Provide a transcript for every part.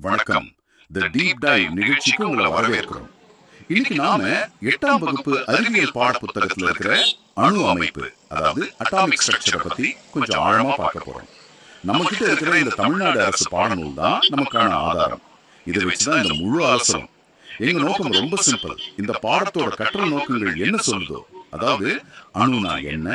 வணக்கம். தி deep dive நிகழ்ச்சிக்கு உங்களை வரவேற்கிறோம். இன்னைக்கு நாம 8ஆம் வகுப்பு அறிவியல் பாட புத்தகத்துல இருக்கிற அணு அமைப்பு, அதாவது அட்டாமிக் ஸ்ட்ரக்சரை பத்தி கொஞ்சம் ஆழமா பார்க்க போறோம். நம்ம கிட்ட இருக்கிற இந்த தமிழ்நாடு அரசு பாடநூல் தான் நமக்கான ஆதாரம். இதை வச்சுதான் இந்த முழு அவசரம். எங்க நோக்கம் ரொம்ப சிம்பிள். இந்த பாடத்தோட கற்றல் நோக்கங்கள் என்ன சொல்லுதோ, அதாவது அணுனா என்ன,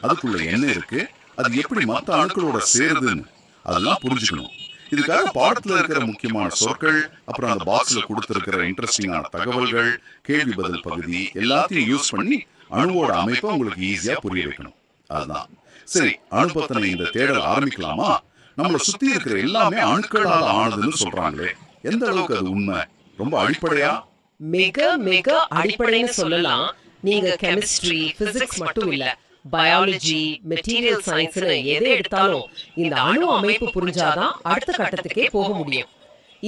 அதுக்குள்ள என்ன இருக்கு, அது எப்படி மற்ற அணுக்களோட சேருதுன்னு அதெல்லாம் புரிஞ்சுக்கணும். இதுக்காக பாடத்துல இருக்கிற முக்கியமான சொற்கள், அப்புறம் அந்த பாக்ஸ்ல கொடுத்திருக்கிற இன்ட்ரெஸ்டிங்கான தகவல்கள், கேள்வி பதில் பகுதி எல்லாத்தையும் யூஸ் பண்ணி அணுவோட அமைப்பை உங்களுக்கு ஈஸியா புரிய வைக்கணும். அதுதான். சரி, அணு பத்தின இந்த தேடல் ஆரம்பிக்கலாமா? நம்மளை சுத்தி இருக்கிற எல்லாமே அணுக்களால ஆனதுன்னு சொல்றாங்களே, எந்த அளவுக்கு அது உண்மை? ரொம்ப அடிப்படையா? மிக மிக அடிப்படைன்னு சொல்லலாம். நீங்க கெமிஸ்ட்ரி, பிசிக்ஸ் மட்டும் இல்ல, பயாலஜி, மெட்டீரியல் சயின்ஸ்னு எதை எடுத்தாலும் இந்த அணு அமைப்பு புரிஞ்சாதான் அடுத்த கட்டத்துக்கே போக முடியும்.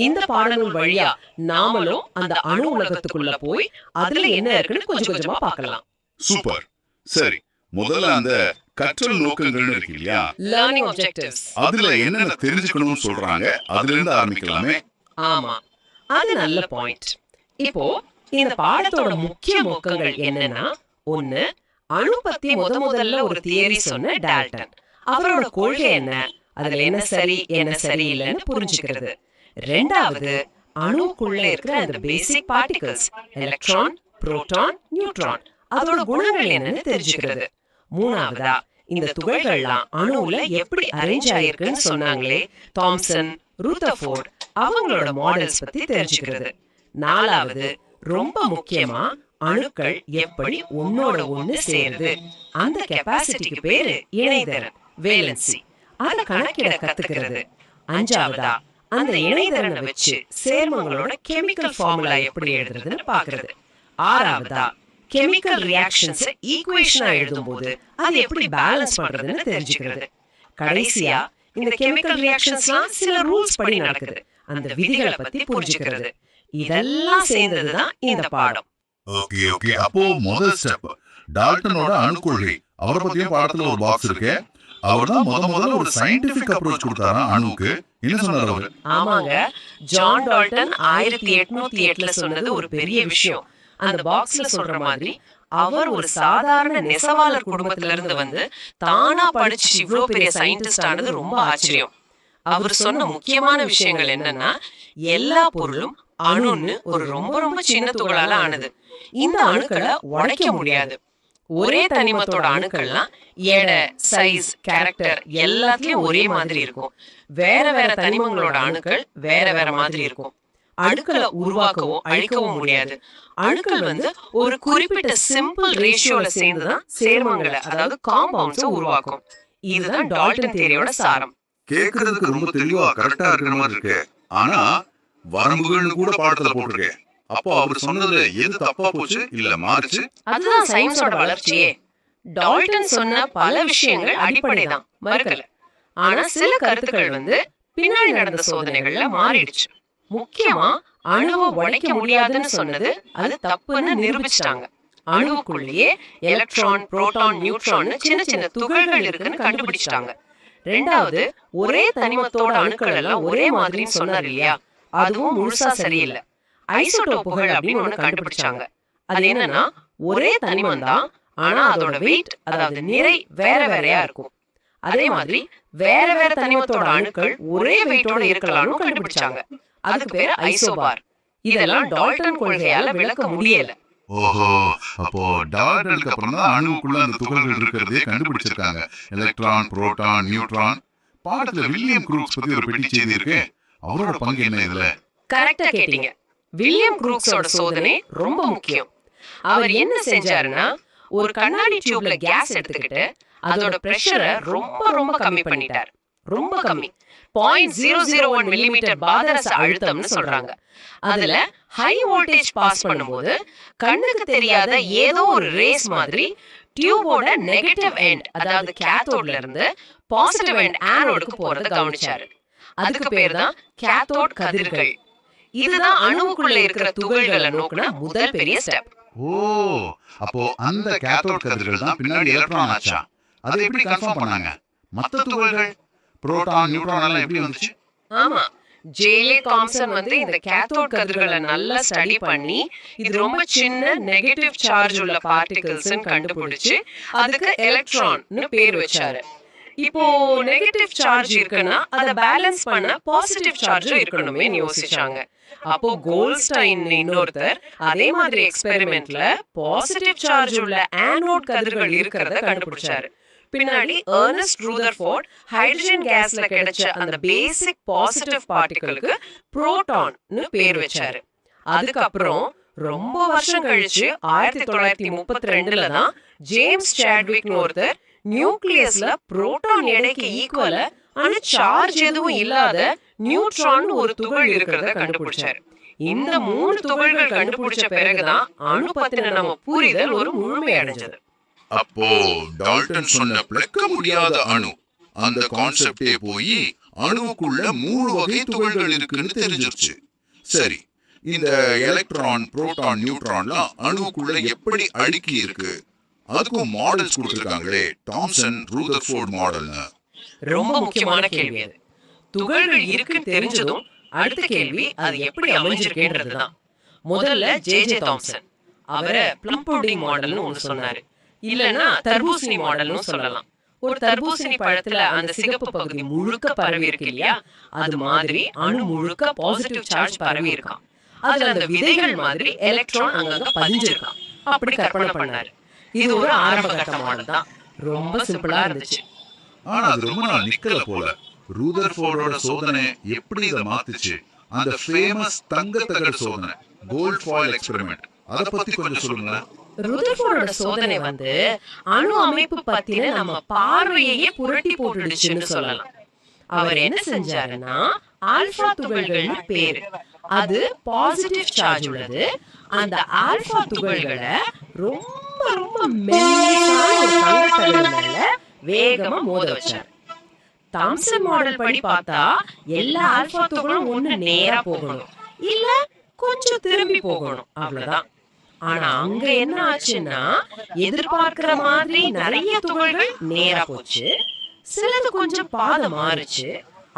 இந்த பாடநூல் வழியா நாமளும் அந்த அணு உலகத்துக்குள்ள போய் அதுல என்ன இருக்குன்னு கொஞ்சம் கொஞ்சமா பார்க்கலாம். சூப்பர். சரி, முதல்ல அந்த கற்றல் நோக்கங்கள்னு இருக்கு இல்லையா, லேர்னிங் ஆப்ஜெக்டிவ்ஸ், அதுல என்னென்ன தெரிஞ்சுக்கணும்னு சொல்றாங்க, அதுல இருந்து ஆரம்பிக்கலாமே. ஆமா, அது நல்ல பாயிண்ட். இப்போ இந்த பாடத்தோட முக்கிய நோக்கங்கள் என்னன்னா, ஒன்னு, அணு பத்தி முதல்ல ஒரு தியரி சொன்ன டால்டன், அவரோட கொள்கை என்ன, அதுல என்ன சரி என்ன சரியில்லைன்னு புரிஞ்சுக்கிறது. ரெண்டாவது, அணுக்குள்ள இருக்கிற அந்த பேசிக் பார்ட்டிகல்ஸ், எலக்ட்ரான், புரோட்டான், நியூட்ரான், அதோட குணங்கள் என்னன்னு தெரிஞ்சுக்கிறது. மூணாவதா, இந்த துகள்கள்லாம் அணுவுல எப்படி அரேஞ்ச் ஆயிருக்குன்னு சொன்னாங்களே தாம்சன், ரூதர்ஃபோர்ட், அவங்களோட மாடல்ஸ் பத்தி தெரிஞ்சுக்கிறது. நாலாவது, ரொம்ப முக்கியமா, அணுக்கள் எப்படி ஒன்னோட ஒண்ணு சேருது, அந்த கெபாசிட்டிக்கு பேரு இணைதிறன், வேலன்சி, அத கணக்கிட கத்துக்கிறது. அஞ்சாவதா, அந்த இணைதிறனை வச்சு சேர்மங்களோட கெமிக்கல் ஃபார்முலா எப்படி எழுதுறதுன்னு பாக்குறது. ஆறாவதா, கெமிக்கல் ரியாக்ஷன்ஸ் ஈக்குவேஷனா எழுதும்போது அது எப்படி பேலன்ஸ் பண்றதுன்னு தெரிஞ்சுக்கிறது. கடைசியா, இந்த கெமிக்கல் ரியாக்ஷன்ஸ்லாம் சில ரூல்ஸ் படி நடக்குது, அந்த விதிகளை பத்தி புரிஞ்சுக்கிறது. இதெல்லாம் சேர்ந்ததுதான் இந்த பாடம். Okay okay. அப்போ முதல் ஸ்டெப் டால்டனோட அணுக்கொள்கை. அவரை பத்தியும் பாடத்துல ஒரு பாக்ஸ் இருக்கு. அவர்தான் முதல்ல ஒரு சயின்டிபிக் அப்ரோச் கொடுத்தாரா அணுக்கு. என்ன சொன்னார் அவர்? ஆமாங்க, ஜான் டால்டன் 1808ல சொன்னது ஒரு பெரிய விஷயம். அந்த பாக்ஸ்ல சொல்ற மாதிரி அவர் ஒரு சாதாரண நெசவாளர் குடும்பத்துல இருந்து வந்து தானா படிச்சு இவ்ளோ பெரிய சயின்டிஸ்ட் ஆனது ரொம்ப ஆச்சரியம். அவர் சொன்ன முக்கியமான விஷயங்கள் என்னன்னா, எல்லா பொருளும் அணுன்னு ஒரு ரொம்ப ரொம்ப சின்ன துகளால ஆனது. இந்த அணுக்களை உடைக்க முடியாது. ஒரே தனிமத்தோட அணுக்கள்லாம் எடை, சைஸ், கேரக்டர் எல்லாத்துலயும் ஒரே மாதிரி இருக்கும். வேற வேற தனிமங்களோட அணுக்கள் வேற வேற மாதிரி இருக்கும். அணுக்களை உருவாக்கவும் அழிக்கவும் முடியாது. அணுக்கள் வந்து ஒரு குறிப்பிட்ட சிம்பிள் ரேஷியோல சேர்ந்துதான் சேர்மங்களை, அதாவது காம்பவுண்ட்ஸ் உருவாக்கும். இதுதான் டால்டன் தியரியோட சாரம். கேக்குறதுக்கு ரொம்ப தெளிவா கரெக்டா இருக்கிற மாதிரி இருக்கு. ஆனா வரம்புகள்னு கூட பாடத்துல போட்டிருக்கேன். அப்போ அவர் சொன்னதுல எது தப்பா போச்சு இல்ல மாறுச்சு? அதுதான் சயின்ஸோட வளர்ச்சியே. டால்டன் சொன்ன பல விஷயங்கள் அடிப்படைதான், மறுக்கல. ஆனா சில கருத்துக்கள் வந்து பின்னாடி நடந்த சோதனைகள்ல மாறிடுச்சு. முக்கியமா அணுவை உடைக்க முடியாதுன்னு சொன்னது அது தப்புன்னு நிரூபிச்சிட்டாங்க. அணுவுக்குள்ளேயே எலக்ட்ரான், புரோட்டான், நியூட்ரான் சின்ன சின்ன துகள்கள் இருக்குன்னு கண்டுபிடிச்சிட்டாங்க. ரெண்டாவது, ஒரே தனிமத்தோட அணுக்கள் எல்லாம் ஒரே மாதிரின்னு சொன்னார் இல்லையா, அதுவும் முழுசா சரியில்லை. ஐசோடோப்புகள் அப்படின்னு ஒண்ணு கண்டுபிடிச்சாங்க. அது என்னன்னா, ஒரே தனிமம் தான், ஆனா அதோட வெயிட், அதாவது நிறை வேற வேறையா இருக்கும். அதே மாதிரி வேற வேற தனிமத்தோட அணுக்கள் ஒரே வெயிட்டோட இருக்கலாம்னு கண்டுபிடிச்சாங்க. அதுக்கு பேரு ஐசோபார். இதெல்லாம் டால்டன் கொள்கையால விளக்க முடியல. ஓஹோ, அப்போ டால்டனுக்கு அப்புறம் தான் அணுவுக்குள்ள அந்த துகள்கள் இருக்கிறதே கண்டுபிடிச்சிருக்காங்க. Electron, proton, neutron. பாடத்துல வில்லியம் க்ரூக்ஸ் பத்தி ஒரு பெட்டி செய்தி இருக்கு. அவரோட பங்கு என்ன இதுல? கரெக்டா கேட்டீங்க. வில்லியம் க்ரூக்ஸோட சோதனை ரொம்ப முக்கியம். அவர் என்ன செஞ்சாருன்னா, ஒரு கண்ணாடி டியூப்ல கேஸ் எடுத்துக்கிட்டு அதோட பிரஷரை ரொம்ப ரொம்ப கம்மி பண்ணிட்டார். ரொம்ப கம்மி, 0.001 மில்லிமீட்டர் பாதரச அழுத்தம்னு சொல்றாங்க. அதுல ஹை வோல்டேஜ் பாஸ் பண்ணும்போது கண்ணுக்கு தெரியாத ஏதோ ஒரு ரேஸ் மாதிரி டியூபோட நெகட்டிவ் எண்ட், அதாவது கேத்தோட்ல இருந்து பாசிட்டிவ் எண்ட் ஆனோடுக்கு போறத கவனிச்சாரு. அதுக்கு பேர் தான் கேத்தோட் கதிர்கள். இதுதான் அணுவுக்குள்ள இருக்கிற துகள்களை நோக்குன முதல் பெரிய ஸ்டெப். ஓ, அப்போ அந்த கேத்தோட் கதிர்கள் தான் பின்னாடி எலக்ட்ரான் ஆச்சா? அதை எப்படி கன்ஃபார்ம் பண்ணாங்க? மத்த துகள்கள் புரோட்டான், நியூட்ரான் எல்லாம் எப்படி வந்துச்சு? ஆமா, ஜேஏ தாம்சன் இந்த கேத்தோட் கதிர்களை நல்லா ஸ்டடி பண்ணி இது ரொம்ப சின்ன நெகட்டிவ் சார்ஜ் உள்ள பார்ட்டிகிள்ஸ் கண்டுபிடிச்சு அதுக்கு எலக்ட்ரான்னு பேர் வச்சாரு. இப்போ நெகட்டிவ் சார்ஜ் இருக்குன்னா அதை பேலன்ஸ் பண்ண பாசிட்டிவ் சார்ஜ் இருக்கணுமே யோசிச்சாங்க. அப்போ கோல்ட்ஸ்டைன் இன்னொருத்தர் அதே மாதிரி எக்ஸ்பெரிமெண்ட்ல பாசிட்டிவ் சார்ஜ் உள்ள ஆனோட் கதிர்கள் இருக்கிறத கண்டுபிடிச்சாரு. பின்னாடி எர்னஸ்ட் ரூதர்ஃபோர்ட் ஹைட்ரஜன் கேஸ்ல கிடைச்ச அந்த பேசிக் பாசிட்டிவ் பார்ட்டிகிளுக்கு புரோட்டான்னு பேர் வச்சாரு. அதுக்கப்புறம் ரொம்ப வருஷம் கழிச்சு 1932ல தான் ஜேம்ஸ் சாட்விக் ஒருத்தர் நியூக்ளியஸ்ல புரோட்டான் எடைக்கு ஈக்குவலா ஆனா சார்ஜ் எதுவும் இல்லாத நியூட்ரான் ஒரு துகள் இருக்கிறத கண்டுபிடிச்சாரு. இந்த 3 துகள்கள் கண்டுபிடிச்ச பிறகுதான் அணு பத்தின நம்ம புரிதல் ஒரு முழுமை அடைஞ்சது. அப்போ டால்டன் சொன்ன பிளக்க முடியாத அணு அந்த கான்செப்டே போய் அணுவுக்குள்ள 3 வகை துகள்கள் இருக்குன்னு தெரிஞ்சிருச்சு. சரி, இந்த எலக்ட்ரான், புரோட்டான், நியூட்ரான்லாம் அணுவுக்குள்ள எப்படி அடுக்கி இருக்கு? அதுக்கும் மாடல்ஸ் கொடுத்திருக்காங்களே, தாம்சன் ரூதர்ஃபோர்ட் மாடல்னு. ரொம்ப முக்கியமான கேள்வி அது. துகள்கள் இருக்குன்னு தெரிஞ்சதும் அடுத்த கேள்வி அது எப்படி அமைஞ்சிருக்குன்றதுதான். முதல்ல ஜே தாம்சன் அவரை ப்ளம் புட்டிங் மாடல்னு ஒன்னு சொன்னாரு. இல்லன்னா தர்பூசணி மாடல்னு சொல்லலாம். ஒரு தர்பூசணி பழத்துல அந்த சிகப்பு பகுதி முழுக்க பரவி இருக்கு இல்லையா, அது மாதிரி அணு முழுக்க பாசிட்டிவ் சார்ஜ் பரவி இருக்கான். அதுல அந்த விதைகள் மாதிரி எலக்ட்ரான் அங்கங்க பதிஞ்சிருக்கான். அப்படி கற்பனை பண்ணாரு. இது ஒரு ஆரம்ப கட்ட மாடல் தான். ரொம்ப சிம்பிளா இருந்துச்சு. ஆனா அது ரொம்ப நாள் நிக்கல போல. ரூதர்ஃபோர்டோட சோதனை எப்படி இதை மாத்துச்சு? அந்த ஃபேமஸ் தங்க தகடு சோதனை, கோல்ட் ஃபாயில் எக்ஸ்பெரிமெண்ட், அத பத்தி கொஞ்சம் சொல்லுங்க. ரூதர்ஃபோர்டோட சோதனை அணு அமைப்பு பத்தின நம்ம பார்வையே புரட்டி போட்டுடுச்சுன்னு சொல்லலாம். அவர் என்ன செஞ்சாருன்னா, ஆல்பா துகள்கள்னு பேரு, அது பாசிட்டிவ் சார்ஜ் உள்ளது. அந்த ஆல்பா துகள்களை ரொம்ப ரொம்ப மெல்லிசான ஒரு தங்க தகடு மேல வேகமா மோத வச்சார். தாம்சன் மாடல் படி பார்த்தா எல்லா ஆல்பா துகளும் ஒண்ணு நேரா போகணும், இல்ல கொஞ்சம் திரும்பி போகணும், அவ்வளவுதான். ஆனா அங்க என்ன ஆச்சுன்னா, எதிர்பார்க்கிற மாதிரி நிறைய துகள்கள் நேரா போச்சு, சிலது கொஞ்சம் பாதை மாறுச்சு.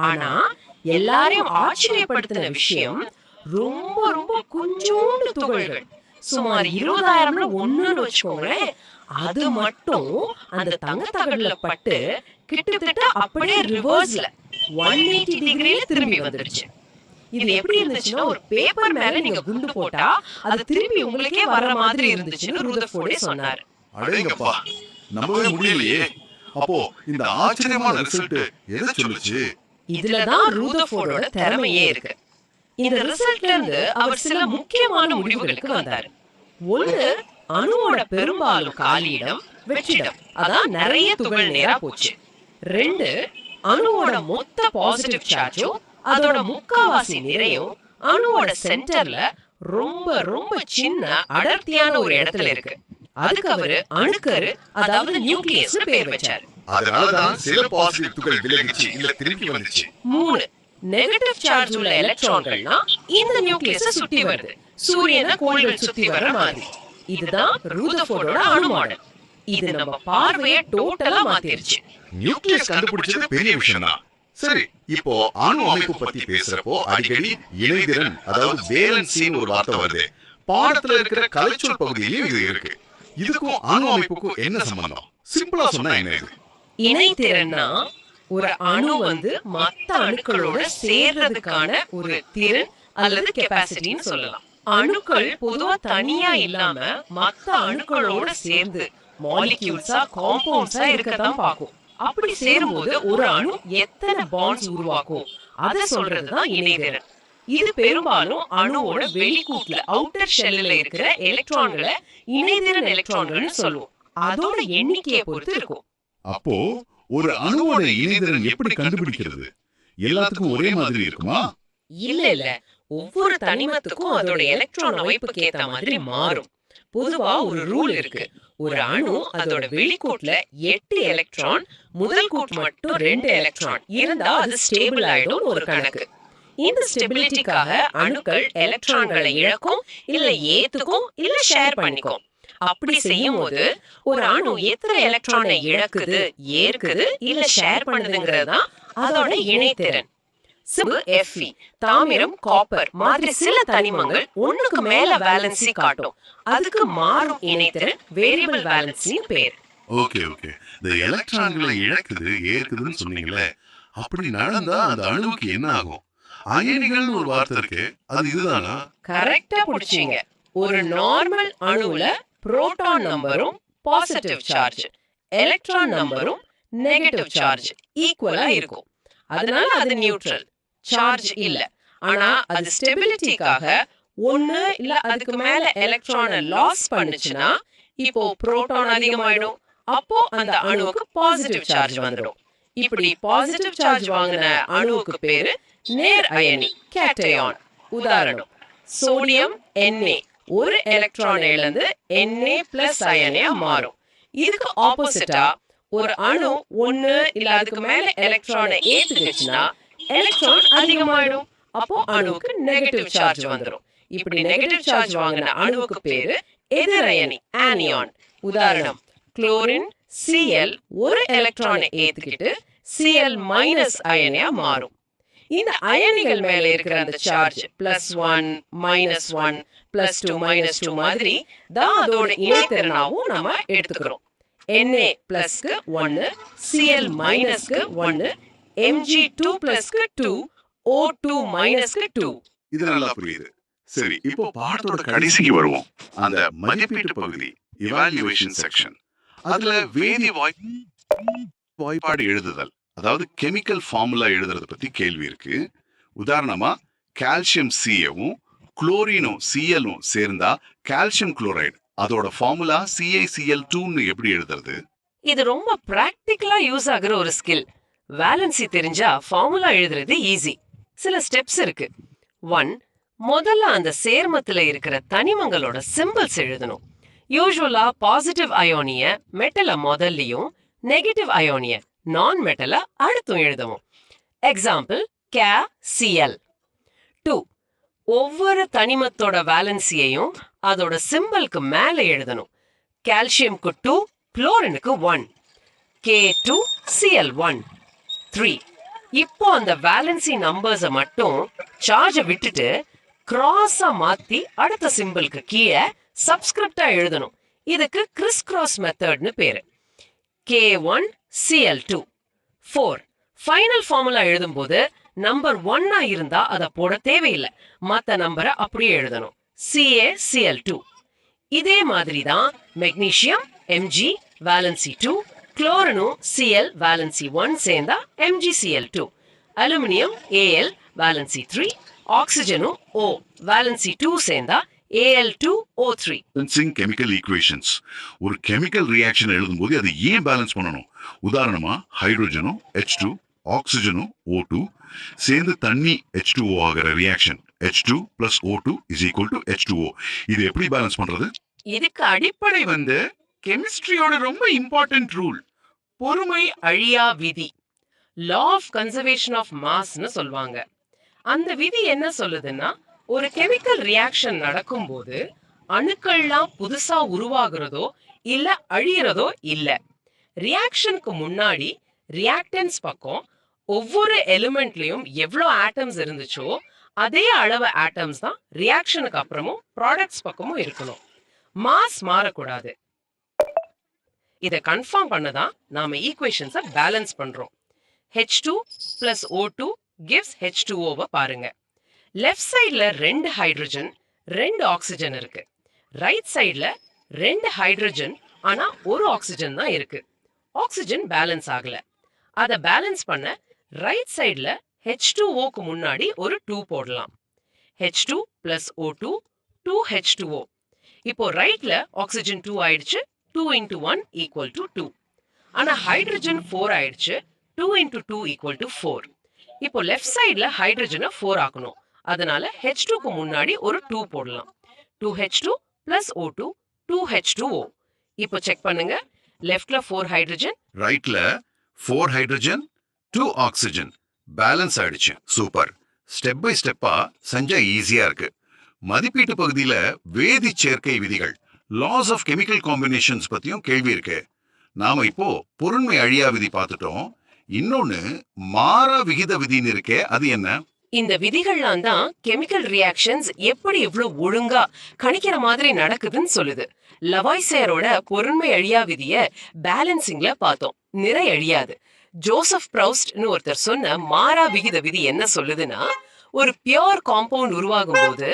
ஆனா எல்லாரையும் ஆச்சரியப்படுத்தின விஷயம், ரொம்ப ரொம்ப கொஞ்சோண்டு துகள்கள், சுமார் 20,000ல ஒண்ணுன்னு வச்சுக்கோங்களேன், அது மட்டும் அந்த தங்க தகடுல பட்டு கிட்டத்தட்ட அப்படியே ரிவர்ஸ்ல 180 டிகிரில திரும்பி வந்துருச்சு. இது எப்படி இருந்துச்சுன்னா, ஒரு பேப்பர் மேல நீங்க குண்டு போட்டா அது திரும்பி உங்களுக்கே வர மாதிரி இருந்துச்சுன்னு ரூதர்ஃபோர்டே சொன்னாரு. அடேங்கப்பா, நம்பவே முடியலையே. அப்போ இந்த ஆச்சரியமான ரிசல்ட் எதை சொல்லுச்சு? இதுலதான் ரூதர்ஃபோர்டோட திறமையே இருக்கு. இந்த ரிசல்ட்ல இருந்து அவர் சில முக்கியமான முடிவுகளுக்கு வந்தாரு. ஒண்ணு, அணுவோட பெரும்பாலும் காலியிடம் வெற்றிடம், அதான் நிறைய துகள் நேரா போச்சு. 2, அணுவோட மொத்த பாசிட்டிவ் சார்ஜும் அதோட முக்காவாசி நிறையும் அணுவோட சென்டர்ல ரொம்ப ரொம்ப சின்ன அடர்த்தியான ஒரு இடத்துல இருக்கு. அதுக்கு அவரு அணுக்கரு, அதாவது நியூக்ளியஸ்னு பேர் வச்சாரு. அதனாலதான் சில பாசிட்டிவ் துகள் விலகிச்சு, இல்ல திரும்பி வந்துச்சு. 3, நெகட்டிவ் சார்ஜ் உள்ள எலக்ட்ரான்கள்னா இந்த நியூக்ளியஸை சுத்தி வருது, சூரியனை கோள்கள் சுத்தி வர மாதிரி. இதுதான் ரூதர்ஃபோர்டோட அணு மாடல். இது நம்ம பார்வையை டோட்டலா மாத்திருச்சு. நியூக்ளியஸ் கண்டுபிடிச்சது பெரிய விஷயம் தான். சரி, இப்போ அணு அமைப்பு பத்தி பேசுறப்போ அடிக்கடி இணைதிறன், அதாவது வேலன்சின்னு ஒரு வார்த்தை வருது. பாடத்துல இருக்கிற கலைச்சொல் பகுதியிலும் இது இருக்கு. இதுக்கும் அணு அமைப்புக்கும் என்ன சம்பந்தம்? சிம்பிளா சொன்னா என்ன இது? இணைதிறன்னா ஒரு அணு மத்த அணுக்களோட சேர்றதுக்கான ஒரு திறன் அல்லது கெபாசிட்டின்னு சொல்லலாம். அணுக்கள் பொதுவா தனியா இல்லாம மத்த அணுக்களோட சேர்ந்து மாலிக்யூல்ஸா, காம்பவுண்ட்ஸா இருக்கதான் பார்க்கும். அப்படி சேரும்போது ஒரு அணு எத்தனை பாண்ட்ஸ் உருவாக்கும், அத சொல்றதுதான் இணைதிறன். இது பெரும்பாலும் அணுவோட வெளிக்கூட்டுல, அவுட்டர் ஷெல்ல இருக்கிற எலக்ட்ரான்களை இணைதிறன் எலக்ட்ரான்கள்னு சொல்லுவோம். அதோட எண்ணிக்கையை பொறுத்து இருக்கும். அப்போ ஒரு அணுவோட இணைதிறன் எப்படி கண்டுபிடிக்கிறது? எல்லாத்துக்கும் ஒரே மாதிரி இருக்குமா? இல்ல, ஒவ்வொரு தனிமத்துக்கும் அதோட எலக்ட்ரான் அமைப்புக்கு ஏத்த மாதிரி மாறும். பொதுவா ஒரு ரூல் இருக்கு. ஒரு அணு அதோட வெளிக்கூட்டுல 8 எலக்ட்ரான், முதல் கூட்டு மட்டும் 2 எலக்ட்ரான் இருந்தா அது ஸ்டேபிள் ஆயிடும் ஒரு கணக்கு. இந்த ஸ்டெபிலிட்டிக்காக அணுக்கள் எலக்ட்ரான்களை இழக்கும், இல்ல ஏத்துக்கும், இல்ல ஷேர் பண்ணிக்கும். அப்படி செய்யும் போது ஒரு அணு எத்தனை எலக்ட்ரானை இழக்குது, ஏற்குது, இல்ல ஷேர் பண்ணுதுங்கிறது தான் அதோட இணைதிறன். செம்பு Fe, தாமிரம் காப்பர் மாதிரி சில தனிமங்கள் ஒண்ணுக்கு மேல வேலன்சி காட்டும். அதுக்கு மாறும் இணைத்திறன் வேரியபிள் வேலன்சி பேர். ஓகே இந்த எலக்ட்ரான்களை இழக்குது ஏற்குதுன்னு சொன்னீங்களே, அப்படி நடந்தா அந்த அணுவுக்கு என்ன ஆகும்? அயனிகள்னு ஒரு வார்த்தை இருக்கு, அது இதுதானா? கரெக்டா புடிச்சீங்க. ஒரு நார்மல் அணுவுல புரோட்டான் நம்பரும் பாசிட்டிவ் சார்ஜ், எலக்ட்ரான் நம்பரும் நெகட்டிவ் சார்ஜ் ஈக்குவலா இருக்கும். அதனால அது நியூட்ரல் சார்ஜ் இல்ல. ஆனா அது ஸ்டெபிலிட்டிக்காக ஒன்னு இல்ல அதுக்கு மேல எலக்ட்ரானை லாஸ் பண்ணுச்சுன்னா இப்போ புரோட்டான் அதிகமாயிடும். அப்போ அந்த அணுவுக்கு பாசிட்டிவ் சார்ஜ் வந்துடும். இப்படி பாசிட்டிவ் சார்ஜ் வாங்கின அணுவுக்கு பேரு நேர் அயனி, கேட்டயான். உதாரணம், சோடியம் Na ஒரு எலக்ட்ரான் இழந்து Na+ அயனியா மாறும். இதுக்கு ஆப்போசிட்டா ஒரு அணு ஒன்னு இல்ல அதுக்கு மேல எலக்ட்ரானை ஏத்துக்குச்சுன்னா எலக்ட்ரான் அதிகமாயிடும். அப்போ அணுவுக்கு நெகட்டிவ் சார்ஜ் வந்துடும். இப்படி நெகட்டிவ் சார்ஜ் வாங்கின அணுவுக்கு பேரு எதிரயனி, ஆனியான். உதாரணம், குளோரின் Cl ஒரு எலக்ட்ரானை ஏத்துக்கிட்டு Cl- அயனியா மாறும். இந்த அயனிகள் மேல இருக்கிற அந்த சார்ஜ் +1, -1, +2, -2 மாதிரி தான் அதோட இணைத்திறனாவும் நம்ம எடுத்துக்கிறோம். Na+க்கு 1, Cl- க்கு 1, Mg2+க்கு 2, O2- க்கு 2. இது நல்லா புரியுது. சரி, இப்போ பாடத்தோட கடைசிக்கு வருவோம். அந்த மதிப்பீட்டு பகுதி, இவாலுவேஷன் செக்ஷன். அதுல வேதி வாய்ப்பாடு எழுதுதல், அதாவது கெமிக்கல் ஃபார்முலா எழுதுறத பத்தி கேள்வி இருக்கு. உதாரணமா, கால்சியம் Caவும் குளோரினும் Clவும் சேர்ந்தா கால்சியம் குளோரைடு, அதோட ஃபார்முலா CaCl2ன்னு எப்படி எழுதுறது? இது ரொம்ப பிராக்டிகலா யூஸ் ஆகுற ஒரு ஸ்கில். வேலன்சி தெரிஞ்சா ஃபார்முலா எழுதுறது ஈஸி. சில ஸ்டெப்ஸ் இருக்கு. 1, முதல்ல அந்த சேர்மத்துல இருக்கிற தனிமங்களோட சிம்பிள்ஸ் எழுதணும். யூசுவலா பாசிட்டிவ் அயோனிய மெட்டல முதல்லயும் நெகட்டிவ் அயோனிய நான் மெட்டல அடுத்தும் எழுதுவோம். Example, KCl. 2, ஒவ்வொரு தனிமத்தோட வேலன்சியையும் அதோட சிம்பிளுக்கு மேல எழுதணும். கால்சியம்க்கு 2, குளோரினுக்கு 1, K2Cl1. 3, இப்போ அந்த வேலன்சி நம்பர்ஸை மட்டும் சார்ஜை விட்டுட்டு கிராஸா மாத்தி அடுத்த சிம்பிளுக்கு கீழே சப்ஸ்கிரிப்டா எழுதணும். இதுக்கு கிறிஸ் கிராஸ் மெத்தட்னு பேரு. K1Cl2. 4, ஃபைனல் ஃபார்முலா எழுதும்போது நம்பர் 1 இருந்தா அதை போட தேவையில்லை, மற்ற நம்பரை அப்படியே எழுதணும். CaCl2. இதே மாதிரி தான் magnesium Mg valency 2, குளோரினும் Cl valency 1 சேர்ந்தா MgCl2, aluminium Al valency 3, ஆக்சிஜனும் O valency 2 சேர்ந்தா Al2O3. Chemical equations. ஒரு கெமிக்கல் ரியாக்ஷன் எழுதும்போது அதை ஏன் பேலன்ஸ் பண்ணணும்? உதாரணமா, ஹைட்ரோஜனும் H2, ஆக்சிஜனும் O2 சேர்ந்து தண்ணி H2O ஆகிற ரியாக்ஷன் H2 + O2 = H2O. இது எப்படி பேலன்ஸ் பண்றது? இதுக்கு அடிப்படை வந்து கெமிஸ்ட்ரியோட ரொம்ப இம்பார்ட்டன்ட் ரூல், பொறுமை அழியா விதி, லா ஆஃப் கன்சர்வேஷன் ஆஃப் மாஸ்னு சொல்வாங்க. அந்த விதி என்ன சொல்லுதுன்னா, ஒரு கெமிக்கல் ரியாக்ஷன் நடக்கும்போது அணுக்கள்லாம் புதுசா உருவாகிறதோ இல்ல அழியறதோ இல்ல. ரியாக்ஷனுக்கு முன்னாடி ரியாக்டன்ஸ் பக்கம் ஒவ்வொரு எலிமெண்ட்லயும் எவ்வளவு ஆட்டம்ஸ் இருந்துச்சோ அதே அளவு ஆட்டம்ஸ் தான் ரியாக்ஷனுக்கு அப்புறமும் ப்ராடக்ட்ஸ் பக்கமும் இருக்கணும். மாஸ் மாறக்கூடாது. இதை கன்ஃபார்ம் பண்ணதான் நாம ஈக்குவேஷன்ஸை பேலன்ஸ் பண்றோம். H2 + O2 gives H2O பாருங்க. லெஃப்ட் சைட்ல 2 ஹைட்ரஜன் 2 ஆக்சிஜன் இருக்கு. ரைட் சைட்ல 2 ஹைட்ரஜன் ஆனா ஒரு ஆக்சிஜன் தான் இருக்கு. ஆக்சிஜன் பேலன்ஸ் ஆகல. அதை பேலன்ஸ் பண்ண ரைட் சைட்ல H2Oக்கு முன்னாடி ஒரு 2 போடலாம். H2 + O2 2H2O. இப்போ ரைட்ல ஆக்சிஜன் 2 ஆயிடுச்சு. 2 × 1 = 2. ஆனா ஹைட்ரஜன் 4 ஆயிடுச்சு. 2 × 2 = 4. இப்போ லெஃப்ட் சைட்ல ஹைட்ரஜனை 4 ஆக்கணும். அதனால H2க்கு முன்னாடி ஒரு 2 போடலாம். 2H2 + O2 2H2O. இப்போ செக் பண்ணுங்க. லெஃப்ட்ல 4 ஹைட்ரஜன், ரைட்ல 4 ஹைட்ரஜன் 2 ஆக்சிஜன் பேலன்ஸ் ஆயிடுச்சு. சூப்பர். ஸ்டெப் பை ஸ்டெப்பா செஞ்சா ஈஸியா இருக்கு. மதிப்பீட்டு பகுதியில வேதி சேர்க்கை விதிகள், லாஸ் ஆஃப் கெமிக்கல் காம்பினேஷன்ஸ் பத்தியும் கேள்வி இருக்கு. நாம இப்போ பொருண்மை அழியா விதி பார்த்துட்டோம். இன்னொன்னு மாறா விகித விதின்னு இருக்கே, அது என்ன? இந்த விதிகள்லாம் தான் கெமிக்கல் ரியாக்ஷன்ஸ் எப்படி இவ்வளவு ஒழுங்கா கணிக்கிற மாதிரி நடக்குதுன்னு சொல்லுது. லவாய்சேரோட பொருண்மை அழியா விதிய பேலன்சிங்ல பார்த்தோம். நிறை அழியாது. ஜோசப் ப்ரௌஸ்ட்னு ஒருத்தர் சொன்ன மாறா விகித விதி என்ன சொல்லுதுன்னா, ஒரு பியோர் காம்பவுண்ட் உருவாகும் போது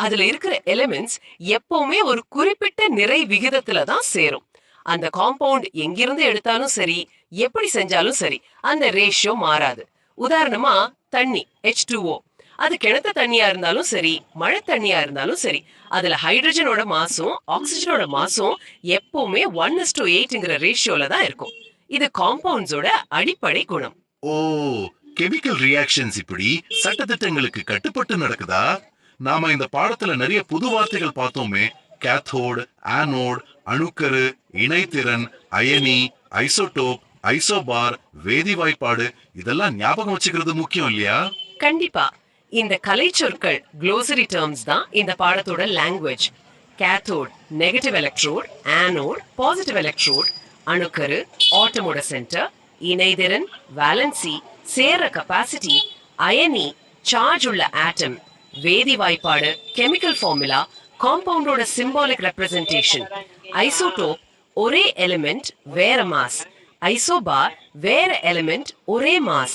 அதுல இருக்கிற எலிமெண்ட்ஸ் எப்பவுமே ஒரு குறிப்பிட்ட நிறை விகிதத்துல தான் சேரும். அந்த காம்பவுண்ட் எங்கிருந்து எடுத்தாலும் சரி, எப்படி செஞ்சாலும் சரி, அந்த ரேஷியோ மாறாது. உதாரணமா தண்ணி H2O, அது கிணத்து தண்ணியா இருந்தாலும் சரி, மழை தண்ணியா இருந்தாலும் சரி, அதுல ஹைட்ரஜனோட மாசும் ஆக்சிஜனோட மாசும் எப்பவுமே 1:8ங்கிற ரேஷியோல தான் இருக்கும். இது காம்பவுண்ட்ஸோட அடிப்படை குணம். ஓ, கெமிக்கல் ரியாக்ஷன்ஸ் இப்படி சட்டதிட்டங்களுக்கு கட்டுப்பட்டு நடக்குதா? நாம இந்த பாடத்துல நிறைய புது வார்த்தைகள் பார்த்தோமே. கேத்தோடு, ஆனோடு, அணுக்கரு, இணைத்திறன், அயனி, ஐசோடோப், ஐசோபார், வேதி வாய்ப்பாடு, இதெல்லாம் ஞாபகம் வச்சுக்கிறது முக்கியம் இல்லையா? கண்டிப்பா. இந்த கலை சொற்கள் க்ளோசரி டேர்ம்ஸ் தான் இந்த பாடத்தோட language. Cathode negative electrode, anode positive electrode, அணுக்கரு ஆட்டமோட சென்டர், இணைதிறன் வேலன்சி சேர கெபாசிட்டி, அயனி சார்ஜ் உள்ள ஆட்டம், வேதி வாய்ப்பாடு கெமிக்கல் ஃபார்முலா காம்பவுண்டோட சிம்பாலிக் ரெப்ரசன்டேஷன், ஐசோடோப் ஒரே எலிமெண்ட் வேற மாஸ், ஐசோபார் வேற எலிமெண்ட் ஒரே மாஸ்.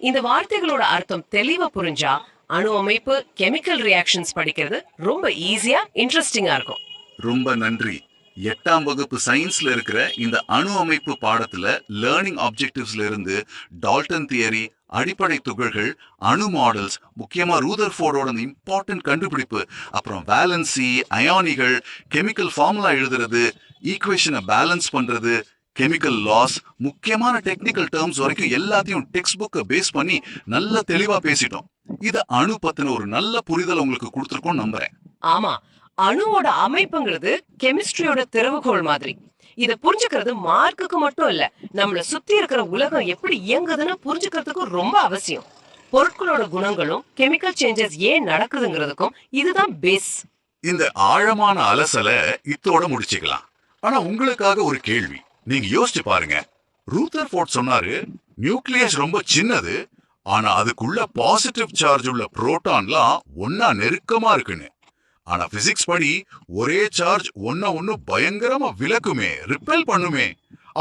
இந்த வார்த்தைகளோட அர்த்தம் தெளிவா புரிஞ்சா அணு அமைப்பு கெமிக்கல் ரியாக்ஷன்ஸ் படிக்கிறது ரொம்ப ஈஸியா இன்ட்ரெஸ்டிங்கா இருக்கும். ரொம்ப நன்றி. 8ஆம் வகுப்பு சயின்ஸ்ல இருக்கிற இந்த அணு அமைப்பு பாடத்துல லேர்னிங் ஆப்ஜெக்டிவ்ஸ்ல இருந்து டால்டன் தியரி, அடிப்படை துகள்கள், அணு மாடல்ஸ், முக்கியமா ரூதர்ஃபோர்டோட இம்பார்ட்டன்ட் கண்டுபிடிப்பு, அப்புறம் வேலன்சி, அயானிகள், கெமிக்கல் ஃபார்முலா எழுதுறது, ஈக்குவேஷனை பேலன்ஸ் பண்றது, கெமிக்கல் லாஸ், முக்கியமான டெக்னிக்கல் டேர்ம்ஸ் வரைக்கும் எல்லாத்தையும் டெக்ஸ்ட் புக்கை பேஸ் பண்ணி நல்ல தெளிவா பேசிட்டோம். இது அணு பத்தின ஒரு நல்ல புரிதல் உங்களுக்கு கொடுத்துருக்கோம் நம்புறேன். ஆமா, அணுவோட அமைப்புங்கிறது கெமிஸ்ட்ரியோட திறவுகோல் மாதிரி. இத புரிஞ்சுக்கிறது மார்க்குக்கு மட்டும் இல்ல, நம்மள சுத்தி இருக்கிற உலகம் எப்படி இயங்குதுன்னு புரிஞ்சுக்கிறதுக்கு ரொம்ப அவசியம். பொருட்களோட குணங்களும் கெமிக்கல் சேஞ்சஸ் ஏன் நடக்குதுங்கிறதுக்கும் இதுதான் பேஸ். இந்த ஆழமான அலசலை இத்தோட முடிச்சுக்கலாம். ஆனா உங்களுக்காக ஒரு கேள்வி. நீங்க யோசிச்சு பாருங்க. ரூதர்ஃபோர்ட் சொன்னாரு, நியூக்ளியஸ் ரொம்ப சின்னது, ஆனா அதுக்குள்ள பாசிட்டிவ் சார்ஜ் உள்ள புரோட்டான்லாம் ஒன்னா நெருக்கமா இருக்குன்னு. ஆனா பிசிக்ஸ் படி ஒரே சார்ஜ் ஒன்னு பயங்கரமா விலக்குமே, ரிப்பெல் பண்ணுமே.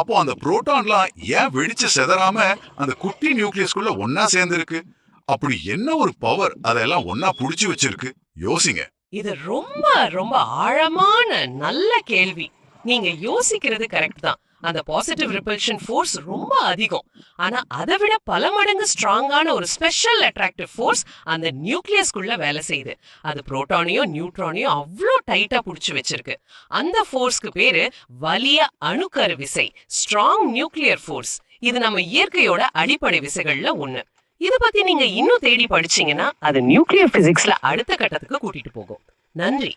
அப்போ அந்த புரோட்டான்லாம் ஏன் வெடிச்சு செதறாம அந்த குட்டி நியூக்ளியஸ்குள்ள ஒன்னா சேர்ந்திருக்கு? அப்படி என்ன ஒரு பவர் அதெல்லாம் ஒன்னா புடிச்சு வச்சிருக்கு? யோசிங்க. இது ரொம்ப ரொம்ப ஆழமான நல்ல கேள்வி. நீங்க யோசிக்கிறது கரெக்ட் தான். அந்த பாசிட்டிவ் ரிப்பல்ஷன் ஃபோர்ஸ் ரொம்ப அதிகம். ஆனா அதை விட பல மடங்கு ஸ்ட்ராங்கான ஒரு ஸ்பெஷல் அட்ராக்டிவ் ஃபோர்ஸ் அந்த நியூக்ளியஸ்குள்ள வேலை செய்யுது. அது புரோட்டானையும் நியூட்ரானையும் அவ்வளோ டைட்டா புடிச்சு வச்சிருக்கு. அந்த ஃபோர்ஸ்க்கு பேரு வலிய அணுக்கரு விசை, ஸ்ட்ராங் நியூக்ளியர் ஃபோர்ஸ். இது நம்ம இயற்கையோட அடிப்படை விசைகள்ல ஒண்ணு. இத பத்தி நீங்க இன்னும் தேடி படிச்சீங்கன்னா அது நியூக்ளியர் பிசிக்ஸ்ல அடுத்த கட்டத்துக்கு கூட்டிட்டு போகும். நன்றி.